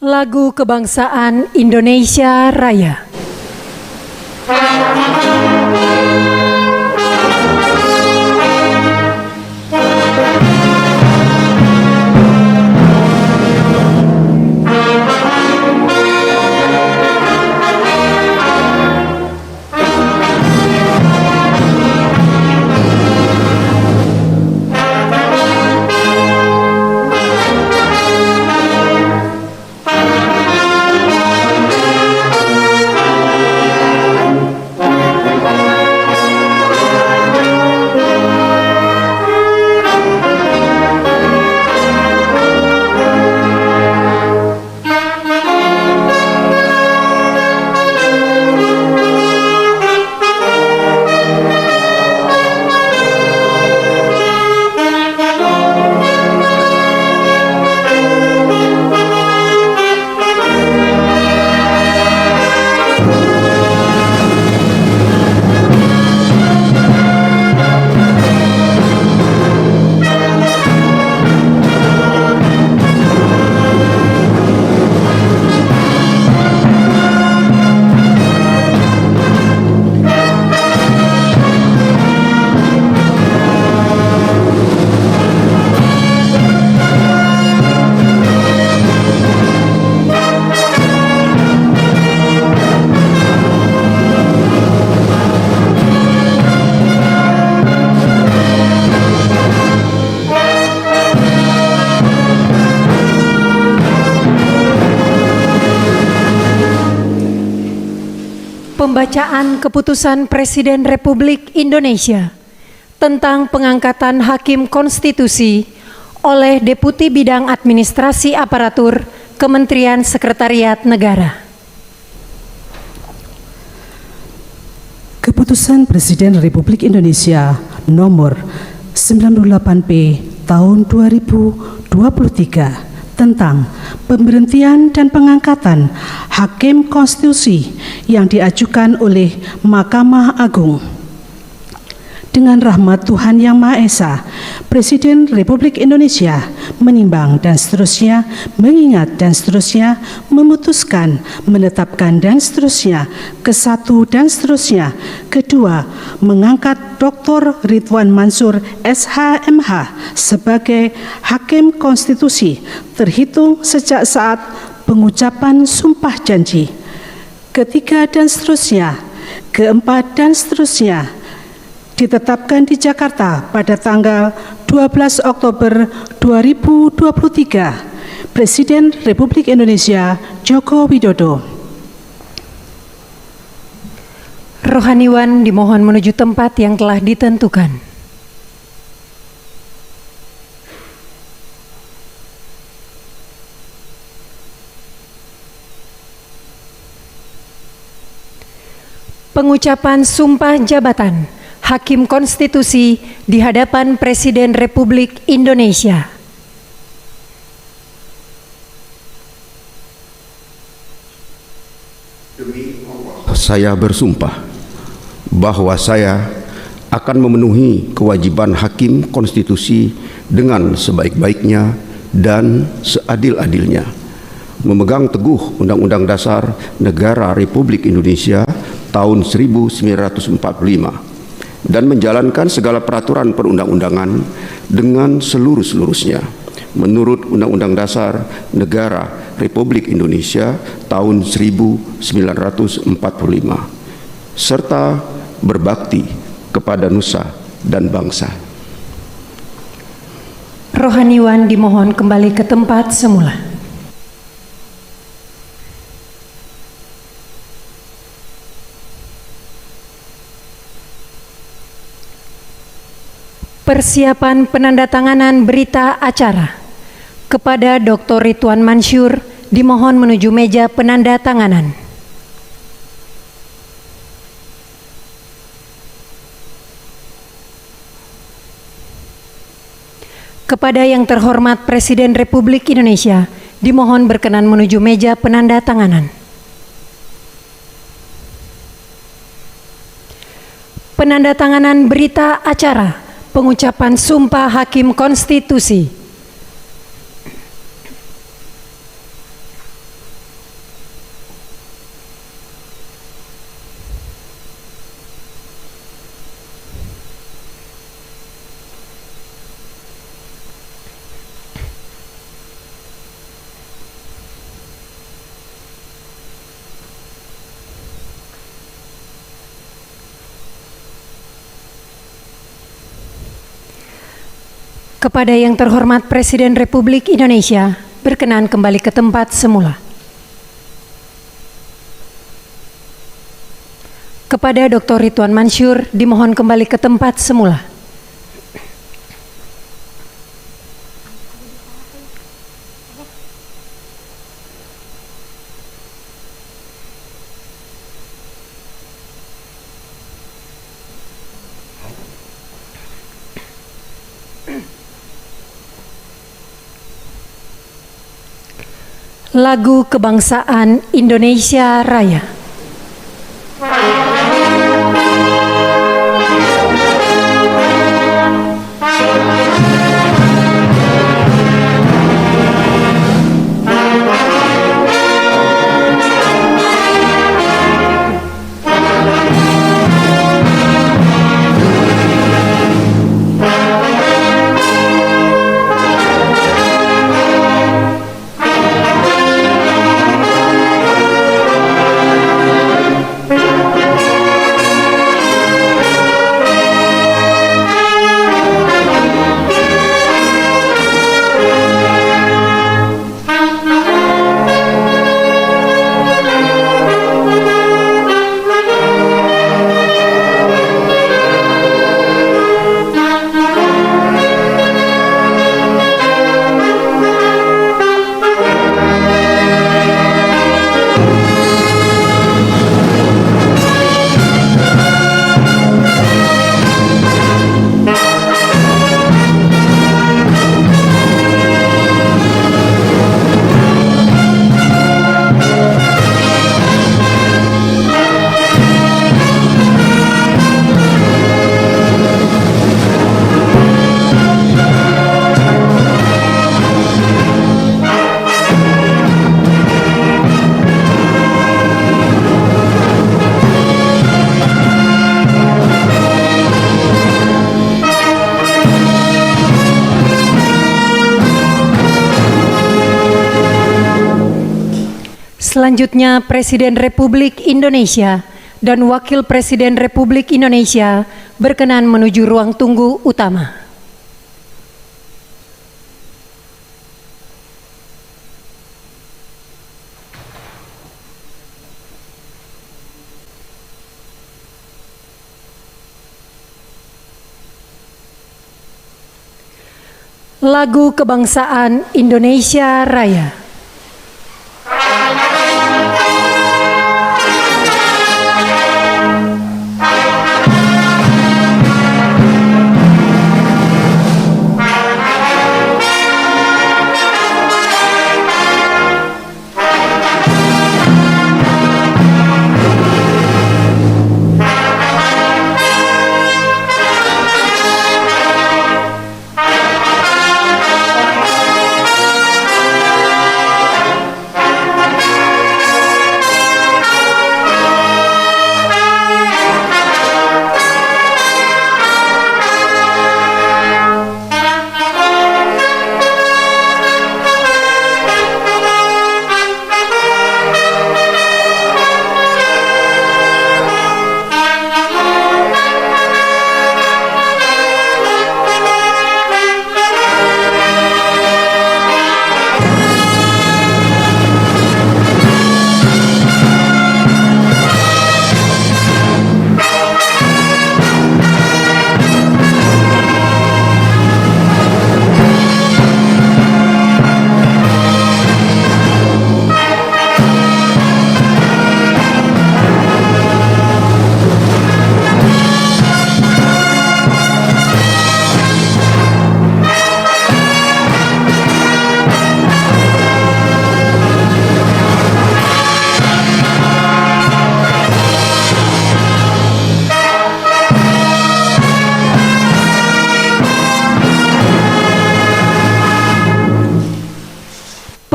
Lagu Kebangsaan Indonesia Raya. Pembacaan Keputusan Presiden Republik Indonesia tentang pengangkatan Hakim Konstitusi oleh Deputi Bidang Administrasi Aparatur Kementerian Sekretariat Negara. Keputusan Presiden Republik Indonesia nomor 98P tahun 2023 tentang pemberhentian dan pengangkatan Hakim Konstitusi yang diajukan oleh Mahkamah Agung. Dengan rahmat Tuhan Yang Maha Esa, Presiden Republik Indonesia menimbang dan seterusnya, mengingat dan seterusnya, memutuskan, menetapkan dan seterusnya, ke-1 dan seterusnya, kedua, mengangkat Dr. Ridwan Mansur SH.MH sebagai Hakim Konstitusi terhitung sejak saat pengucapan sumpah janji, ketiga dan seterusnya, keempat dan seterusnya, ditetapkan di Jakarta pada tanggal 12 Oktober 2023, Presiden Republik Indonesia Joko Widodo. Rohaniwan dimohon menuju tempat yang telah ditentukan. Pengucapan Sumpah Jabatan Hakim Konstitusi di hadapan Presiden Republik Indonesia. Demi Allah, saya bersumpah bahwa saya akan memenuhi kewajiban Hakim Konstitusi dengan sebaik-baiknya dan seadil-adilnya, memegang teguh Undang-Undang Dasar Negara Republik Indonesia tahun 1945 dan menjalankan segala peraturan perundang-undangan dengan seluruh-seluruhnya menurut Undang-Undang Dasar Negara Republik Indonesia tahun 1945 serta berbakti kepada nusa dan bangsa. Rohaniwan dimohon kembali ke tempat semula. Persiapan penandatanganan berita acara kepada Dr. Ridwan Mansur dimohon menuju meja penandatanganan. Kepada yang terhormat Presiden Republik Indonesia dimohon berkenan menuju meja penandatanganan. Penandatanganan berita acara pengucapan Sumpah Hakim Konstitusi. Kepada yang terhormat Presiden Republik Indonesia, berkenan kembali ke tempat semula. Kepada Dr. Ridwan Mansur, dimohon kembali ke tempat semula. Lagu Kebangsaan Indonesia Raya. Selanjutnya, Presiden Republik Indonesia dan Wakil Presiden Republik Indonesia berkenan menuju ruang tunggu utama. Lagu Kebangsaan Indonesia Raya.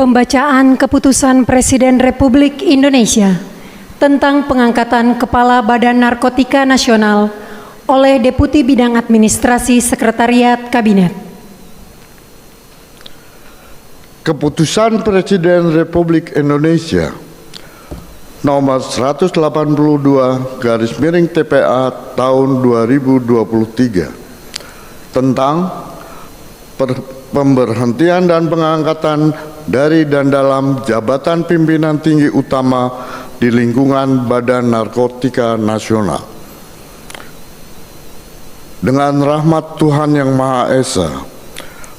Pembacaan Keputusan Presiden Republik Indonesia tentang pengangkatan Kepala Badan Narkotika Nasional oleh Deputi Bidang Administrasi Sekretariat Kabinet. Keputusan Presiden Republik Indonesia nomor 182/TPA tahun 2023 tentang pemberhentian dan pengangkatan dari dan dalam jabatan pimpinan tinggi utama di lingkungan Badan Narkotika Nasional. Dengan rahmat Tuhan Yang Maha Esa,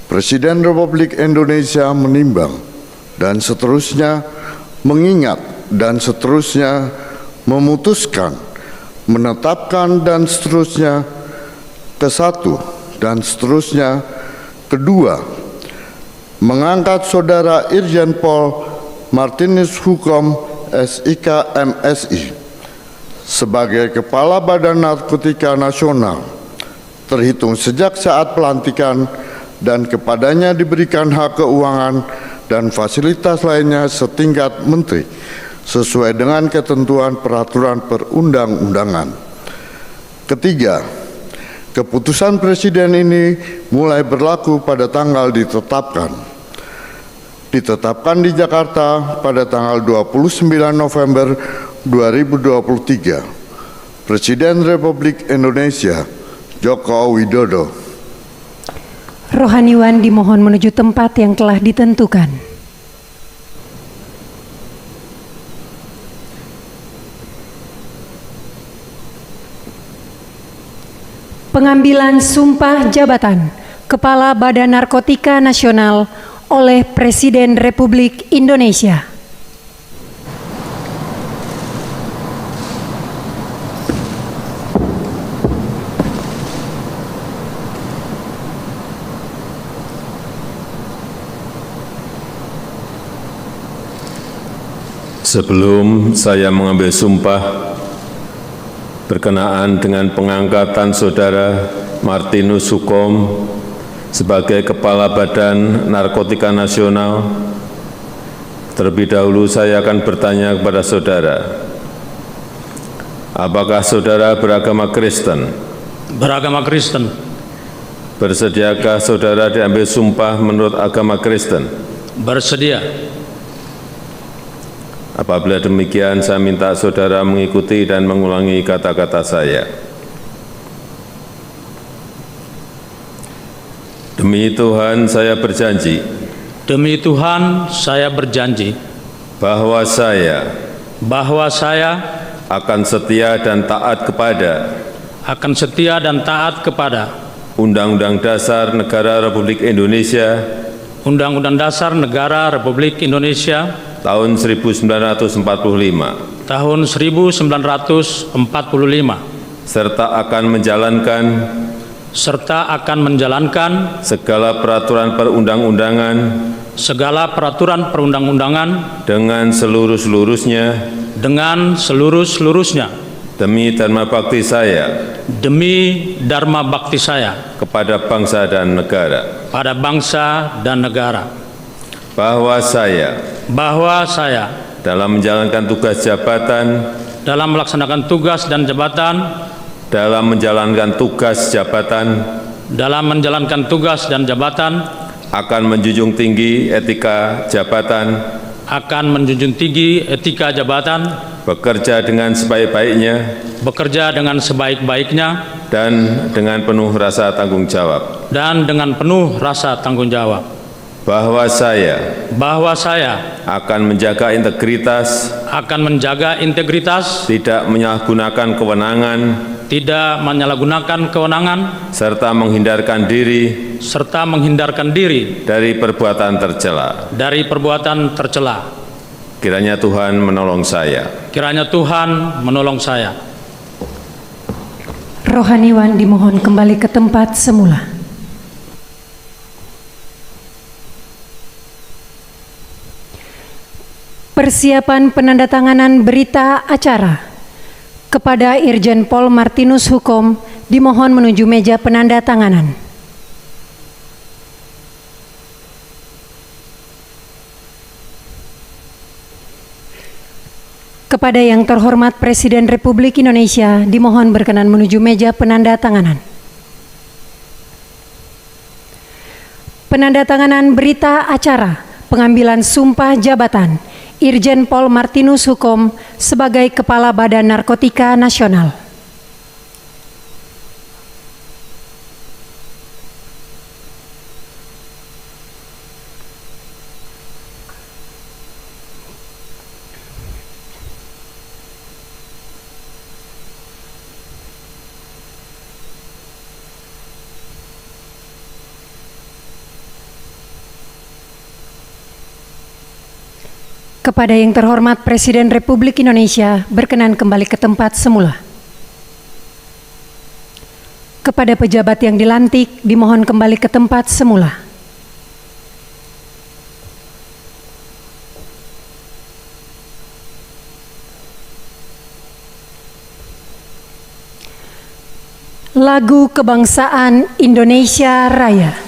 Presiden Republik Indonesia menimbang dan seterusnya mengingat dan seterusnya memutuskan, menetapkan dan seterusnya kesatu dan seterusnya kedua, mengangkat Saudara Irjen Pol Martinus Hukom SIK MSI sebagai Kepala Badan Narkotika Nasional terhitung sejak saat pelantikan dan kepadanya diberikan hak keuangan dan fasilitas lainnya setingkat menteri sesuai dengan ketentuan peraturan perundang-undangan. Ketiga, keputusan Presiden ini mulai berlaku pada tanggal ditetapkan di Jakarta pada tanggal 29 November 2023. Presiden Republik Indonesia Joko Widodo. Rohaniwan dimohon menuju tempat yang telah ditentukan. Pengambilan sumpah jabatan Kepala Badan Narkotika Nasional oleh Presiden Republik Indonesia. Sebelum saya mengambil sumpah berkenaan dengan pengangkatan Saudara Martinus Hukom sebagai Kepala Badan Narkotika Nasional, terlebih dahulu saya akan bertanya kepada saudara, apakah saudara beragama Kristen? Beragama Kristen. Bersediakah saudara diambil sumpah menurut agama Kristen? Bersedia. Apabila demikian, saya minta saudara mengikuti dan mengulangi kata-kata saya. Demi Tuhan, saya berjanji. Demi Tuhan, saya berjanji Bahwa saya akan setia dan taat kepada Undang-Undang Dasar Negara Republik Indonesia Undang-Undang Dasar Negara Republik Indonesia tahun 1945 tahun 1945 serta akan menjalankan segala peraturan perundang-undangan dengan seluruh-seluruhnya demi dharma bakti saya kepada bangsa dan negara. Bahwa saya dalam menjalankan tugas jabatan akan menjunjung tinggi etika jabatan, bekerja dengan sebaik-baiknya dan dengan penuh rasa tanggung jawab. Bahwa saya akan menjaga integritas, tidak menyalahgunakan kewenangan, serta menghindarkan diri dari perbuatan tercela. Kiranya Tuhan menolong saya. Rohaniwan dimohon kembali ke tempat semula. Persiapan penandatanganan berita acara kepada Irjen Pol Martinus Hukom dimohon menuju meja penandatanganan. Kepada yang terhormat Presiden Republik Indonesia dimohon berkenan menuju meja penandatanganan. Penandatanganan berita acara pengambilan sumpah jabatan Irjen Pol Martinus Hukom sebagai Kepala Badan Narkotika Nasional. Kepada yang terhormat Presiden Republik Indonesia berkenan kembali ke tempat semula. Kepada pejabat yang dilantik dimohon kembali ke tempat semula. Lagu Kebangsaan Indonesia Raya.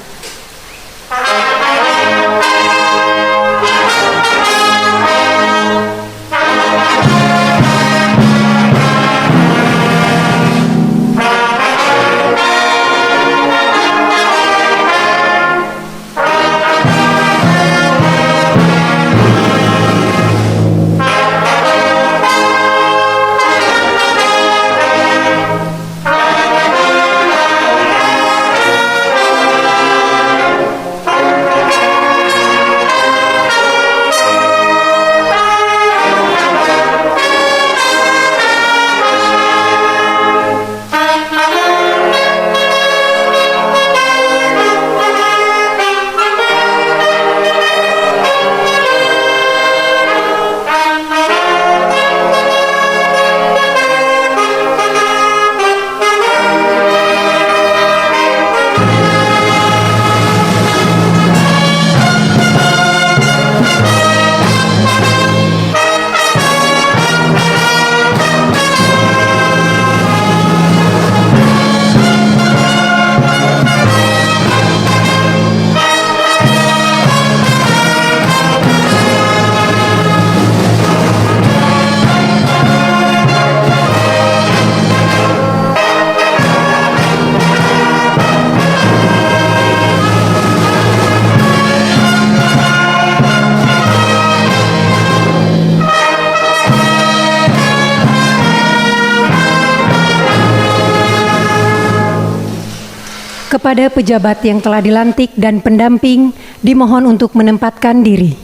Kepada pejabat yang telah dilantik dan pendamping dimohon untuk menempatkan diri.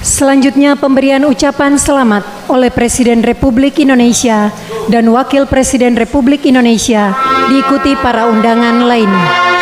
Selanjutnya pemberian ucapan selamat oleh Presiden Republik Indonesia dan Wakil Presiden Republik Indonesia diikuti para undangan lainnya.